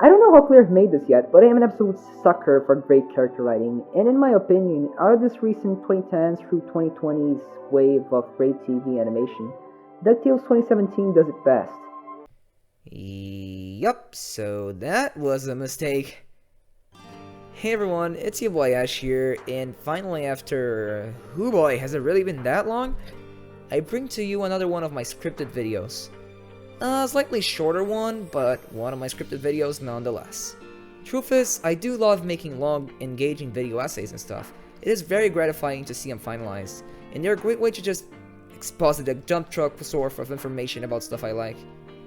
I don't know how clear I've made this yet, but I am an absolute sucker for great character writing, and in my opinion, out of this recent 2010s through 2020s wave of great TV animation, DuckTales 2017 does it best. Yup, so that was a mistake. Hey everyone, it's your boy Ash here, and finally after... whoo boy, has it really been that long? I bring to you another one of my scripted videos. A slightly shorter one, but one of my scripted videos nonetheless. Truth is, I do love making long, engaging video essays and stuff. It is very gratifying to see them finalized, and they're a great way to just exposit a dump truck sort of information about stuff I like.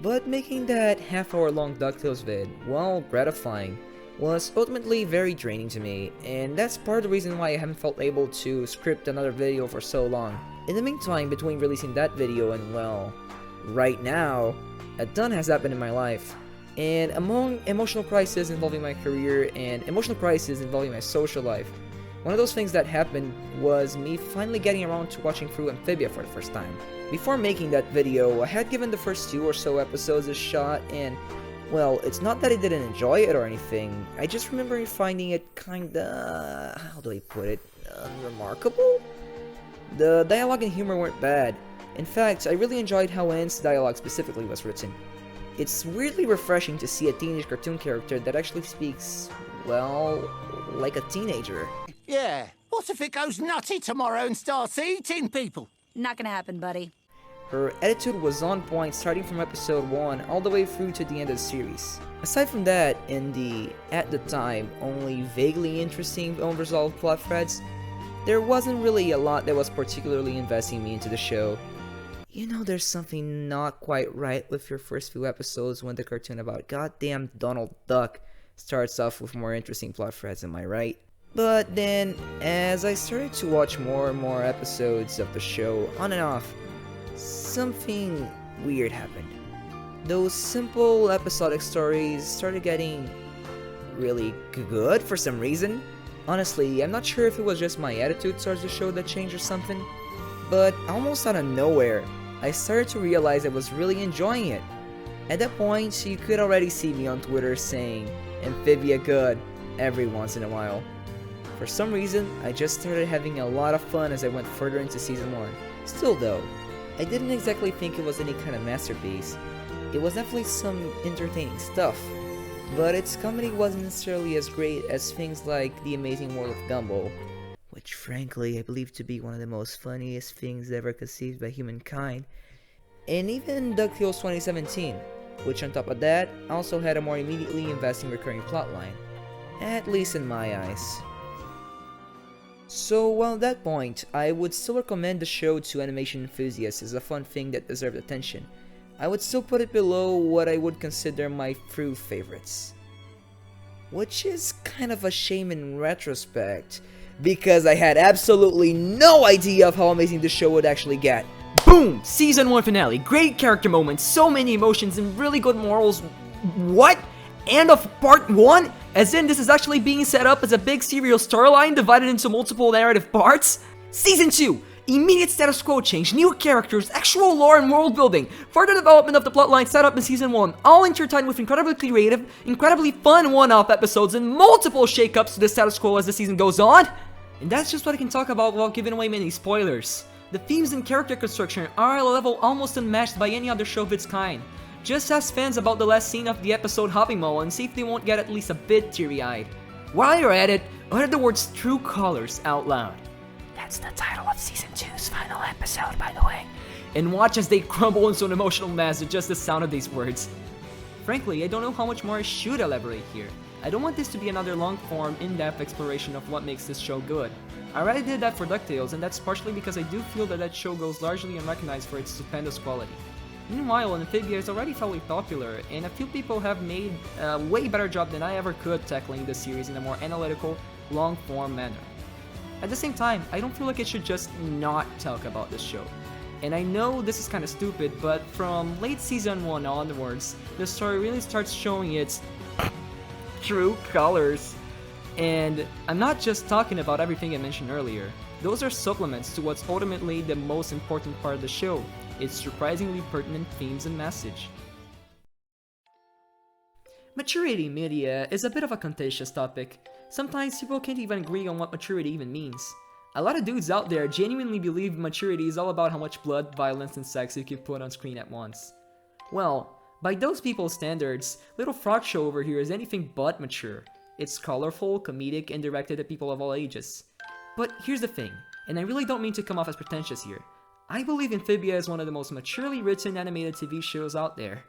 But making that half-hour long DuckTales vid, while gratifying, was ultimately very draining to me, and that's part of the reason why I haven't felt able to script another video for so long. In the meantime, between releasing that video and, well, right now, a ton has happened in my life. And among emotional crises involving my career and emotional crises involving my social life, one of those things that happened was me finally getting around to watching through Amphibia for the first time. Before making that video, I had given the first 2 or so episodes a shot, and well, it's not that I didn't enjoy it or anything, I just remember finding it kinda... how do I put it? Unremarkable? The dialogue and humor weren't bad. In fact, I really enjoyed how Anne's dialogue specifically was written. It's weirdly refreshing to see a teenage cartoon character that actually speaks, well, like a teenager. Yeah, what if it goes nutty tomorrow and starts eating people? Not gonna happen, buddy. Her attitude was on point starting from episode 1 all the way through to the end of the series. Aside from that, in the, at the time, only vaguely interesting unresolved plot threads, there wasn't really a lot that was particularly investing me into the show. You know, there's something not quite right with your first few episodes when the cartoon about goddamn Donald Duck starts off with more interesting plot threads, am I right? But then, as I started to watch more and more episodes of the show on and off, something weird happened. Those simple episodic stories started getting really good for some reason. Honestly, I'm not sure if it was just my attitude towards the show that changed or something, but almost out of nowhere, I started to realize I was really enjoying it. At that point, you could already see me on Twitter saying, Amphibia good, every once in a while. For some reason, I just started having a lot of fun as I went further into Season 1. Still though, I didn't exactly think it was any kind of masterpiece. It was definitely some entertaining stuff, but its comedy wasn't necessarily as great as things like The Amazing World of Gumball, which frankly I believe to be one of the most funniest things ever conceived by humankind, and even DuckTales 2017, which on top of that also had a more immediately investing recurring plotline, at least in my eyes. So while at that point, I would still recommend the show to animation enthusiasts as a fun thing that deserved attention, I would still put it below what I would consider my true favorites. Which is kind of a shame in retrospect, because I had absolutely no idea of how amazing the show would actually get. Boom! Season 1 finale, great character moments, so many emotions and really good morals. What? End of part 1? As in this is actually being set up as a big serial storyline divided into multiple narrative parts? Season 2! Immediate status quo change, new characters, actual lore and world building, further development of the plotline set up in Season 1, all intertwined with incredibly creative, incredibly fun one-off episodes and multiple shakeups to the status quo as the season goes on. And that's just what I can talk about without giving away many spoilers. The themes and character construction are at a level almost unmatched by any other show of its kind. Just ask fans about the last scene of the episode Hopping Mall and see if they won't get at least a bit teary-eyed. While you're at it, utter the words True Colors out loud. That's the title of Season 2's final episode, by the way. And watch as they crumble into an emotional mess with just the sound of these words. Frankly, I don't know how much more I should elaborate here. I don't want this to be another long-form, in-depth exploration of what makes this show good. I already did that for DuckTales, and that's partially because I do feel that show goes largely unrecognized for its stupendous quality. Meanwhile, Amphibia is already fairly popular, and a few people have made a way better job than I ever could tackling the series in a more analytical, long-form manner. At the same time, I don't feel like I should just not talk about this show. And I know this is kinda stupid, but from late Season 1 onwards, the story really starts showing its true colors. And I'm not just talking about everything I mentioned earlier. Those are supplements to what's ultimately the most important part of the show, its surprisingly pertinent themes and message. Maturity in media is a bit of a contentious topic. Sometimes people can't even agree on what maturity even means. A lot of dudes out there genuinely believe maturity is all about how much blood, violence, and sex you can put on screen at once. Well, by those people's standards, Little Frog Show over here is anything but mature. It's colorful, comedic, and directed at people of all ages. But here's the thing, and I really don't mean to come off as pretentious here. I believe Amphibia is one of the most maturely written animated TV shows out there.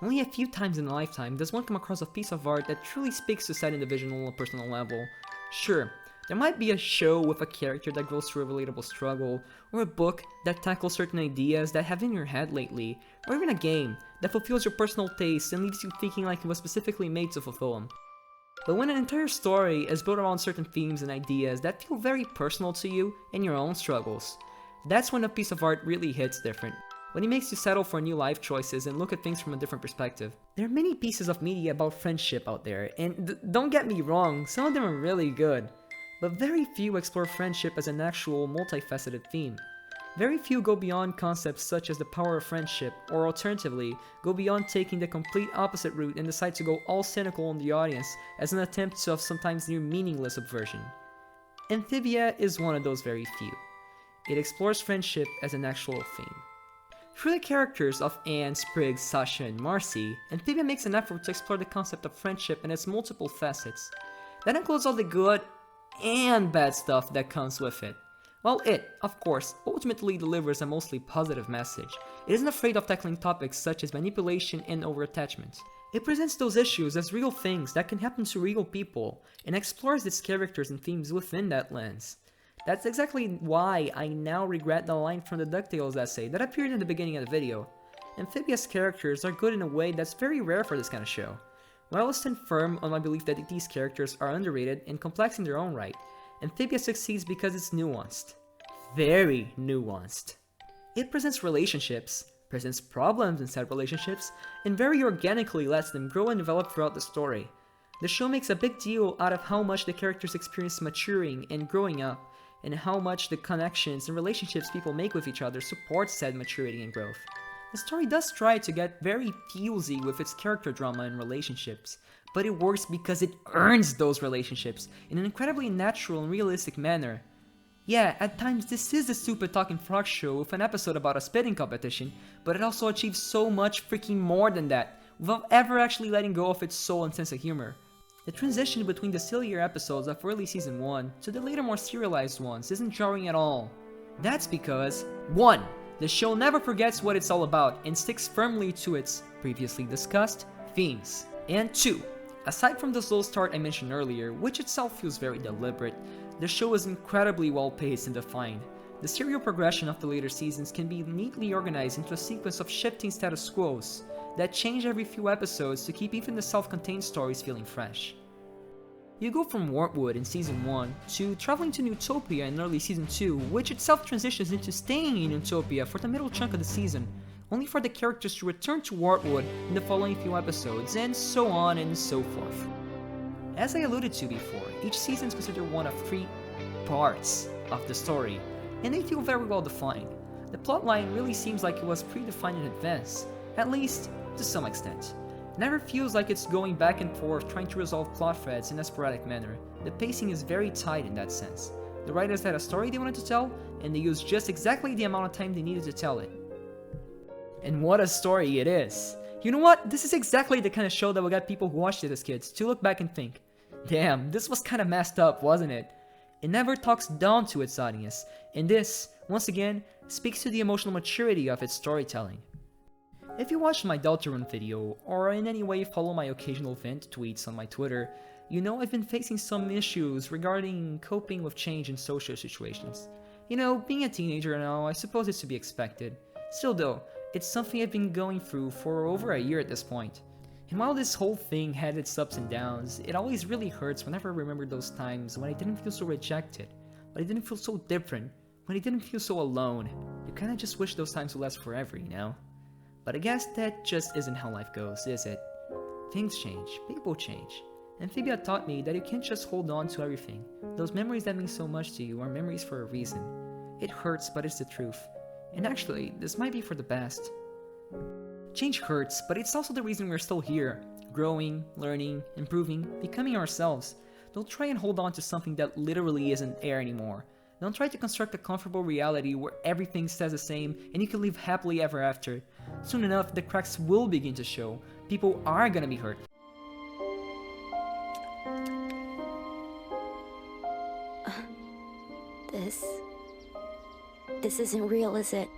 Only a few times in a lifetime does one come across a piece of art that truly speaks to said individual on a personal level. Sure, there might be a show with a character that goes through a relatable struggle, or a book that tackles certain ideas that have been in your head lately, or even a game that fulfills your personal tastes and leaves you thinking like it was specifically made to fulfill them. But when an entire story is built around certain themes and ideas that feel very personal to you and your own struggles, that's when a piece of art really hits different. When it makes you settle for new life choices and look at things from a different perspective. There are many pieces of media about friendship out there, and don't get me wrong, some of them are really good. But very few explore friendship as an actual multifaceted theme. Very few go beyond concepts such as the power of friendship, or alternatively, go beyond taking the complete opposite route and decide to go all cynical on the audience as an attempt of sometimes near meaningless subversion. Amphibia is one of those very few. It explores friendship as an actual theme. Through the characters of Anne, Spriggs, Sasha, and Marcy, Amphibia makes an effort to explore the concept of friendship and its multiple facets. That includes all the good and bad stuff that comes with it. While it, of course, ultimately delivers a mostly positive message, it isn't afraid of tackling topics such as manipulation and overattachment. It presents those issues as real things that can happen to real people, and explores its characters and themes within that lens. That's exactly why I now regret the line from the DuckTales essay that appeared in the beginning of the video. Amphibia's characters are good in a way that's very rare for this kind of show. While I stand firm on my belief that these characters are underrated and complex in their own right, Amphibia succeeds because it's nuanced. Very nuanced. It presents relationships, presents problems inside relationships, and very organically lets them grow and develop throughout the story. The show makes a big deal out of how much the characters experience maturing and growing up, and how much the connections and relationships people make with each other support said maturity and growth. The story does try to get very feelsy with its character drama and relationships, but it works because it earns those relationships in an incredibly natural and realistic manner. Yeah, at times this is a stupid talking frog show with an episode about a spitting competition, but it also achieves so much freaking more than that, without ever actually letting go of its soul and sense of humor. The transition between the sillier episodes of early season 1 to the later more serialized ones isn't jarring at all. That's because 1. The show never forgets what it's all about and sticks firmly to its previously discussed themes. And 2. Aside from the slow start I mentioned earlier, which itself feels very deliberate, the show is incredibly well paced and defined. The serial progression of the later seasons can be neatly organized into a sequence of shifting status quos that change every few episodes to keep even the self-contained stories feeling fresh. You go from Wartwood in Season 1 to traveling to Utopia in early Season 2, which itself transitions into staying in Utopia for the middle chunk of the season, only for the characters to return to Wartwood in the following few episodes, and so on and so forth. As I alluded to before, each season is considered one of 3 parts of the story, and they feel very well defined. The plotline really seems like it was predefined in advance, at least to some extent. It never feels like it's going back and forth trying to resolve plot threads in a sporadic manner. The pacing is very tight in that sense. The writers had a story they wanted to tell, and they used just exactly the amount of time they needed to tell it. And what a story it is! You know what? This is exactly the kind of show that will get people who watched it as kids to look back and think, damn, this was kinda messed up, wasn't it? It never talks down to its audience, and this, once again, speaks to the emotional maturity of its storytelling. If you watched my Deltarune video, or in any way follow my occasional vent tweets on my Twitter, you know I've been facing some issues regarding coping with change in social situations. You know, being a teenager now, I suppose it's to be expected. Still though, it's something I've been going through for over a year at this point. And while this whole thing had its ups and downs, it always really hurts whenever I remember those times when I didn't feel so rejected, when I didn't feel so different, when I didn't feel so alone. You kinda just wish those times would last forever, you know? But I guess that just isn't how life goes, is it? Things change, people change. Amphibia taught me that you can't just hold on to everything. Those memories that mean so much to you are memories for a reason. It hurts, but it's the truth. And actually, this might be for the best. Change hurts, but it's also the reason we're still here. growing, learning, improving, becoming ourselves. Don't try and hold on to something that literally isn't there anymore. Don't try to construct a comfortable reality where everything stays the same and you can live happily ever after. Soon enough, the cracks will begin to show. People are gonna be hurt. This isn't real, is it?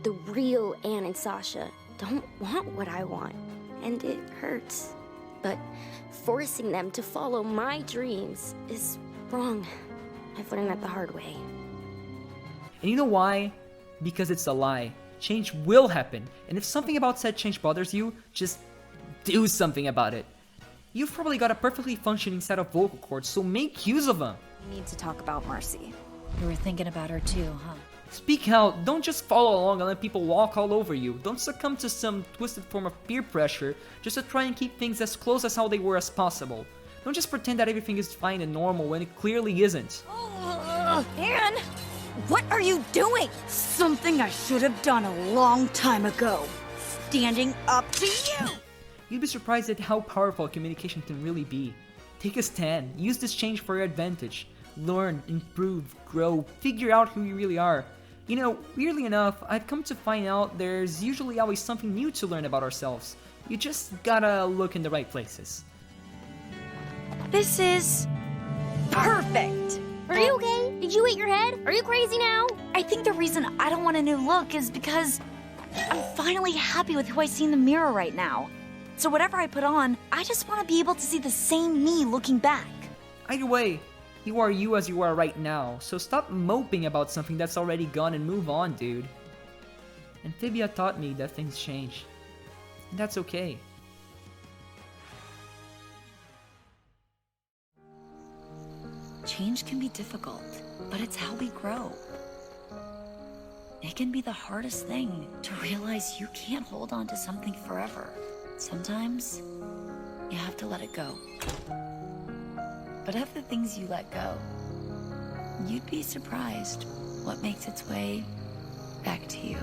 The real Anne and Sasha don't want what I want, and it hurts. But forcing them to follow my dreams is wrong. I've learned that the hard way. And you know why? Because it's a lie. Change will happen, and if something about said change bothers you, just do something about it. You've probably got a perfectly functioning set of vocal cords, so make use of them. We need to talk about Marcy. You were thinking about her too, huh? Speak out, don't just follow along and let people walk all over you. Don't succumb to some twisted form of peer pressure just to try and keep things as close as how they were as possible. Don't just pretend that everything is fine and normal when it clearly isn't. Anne! What are you doing? Something I should have done a long time ago. Standing up to you! You'd be surprised at how powerful communication can really be. Take a stand, use this change for your advantage. Learn, improve, grow, figure out who you really are. You know, weirdly enough, I've come to find out there's usually always something new to learn about ourselves. You just gotta look in the right places. This is perfect! Are you okay? Did you hit your head? Are you crazy now? I think the reason I don't want a new look is because I'm finally happy with who I see in the mirror right now. So whatever I put on, I just want to be able to see the same me looking back. Either way, you are you as you are right now, so stop moping about something that's already gone and move on, dude. Amphibia taught me that things change, and that's okay. Change can be difficult, but it's how we grow. It can be the hardest thing to realize you can't hold on to something forever. Sometimes, you have to let it go. But of the things you let go, you'd be surprised what makes its way back to you.